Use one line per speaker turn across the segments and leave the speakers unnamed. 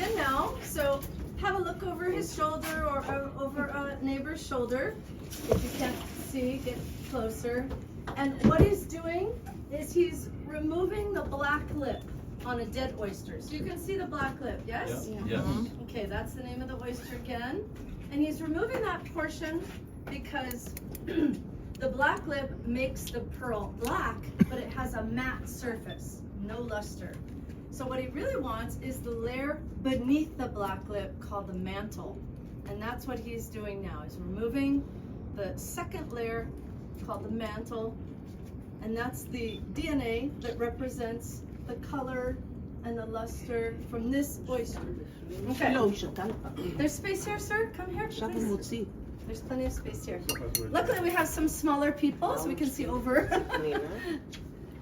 in now. So have a look over his shoulder or over a neighbor's shoulder. If you can't see, get closer. And what he's doing is he's removing the black lip on a dead oyster. So you can see the black lip, yes?
Yeah.
Okay, that's the name of the oyster again. And he's removing that portion because the black lip makes the pearl black, but it has a matte surface, no luster. So what he really wants is the layer beneath the black lip called the mantle. And that's what he's doing now. He's removing the second layer called the mantle. And that's the DNA that represents the color and the luster from this oyster. Okay. There's space here, sir. Come here, please. There's plenty of space here. Luckily, we have some smaller people, so we can see over.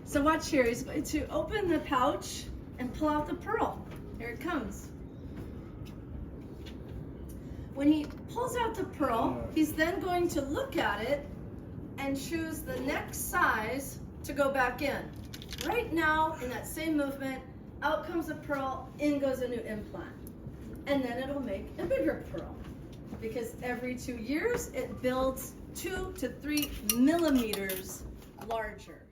So watch here. He's going to open the pouch and pull out the pearl. Here it comes. When he pulls out the pearl, he's then going to look at it and choose the next size to go back in. Right now, in that same movement, out comes a pearl, in goes a new implant. And then it'll make a bigger pearl. Because every 2 years, it builds 2 to 3 millimeters larger.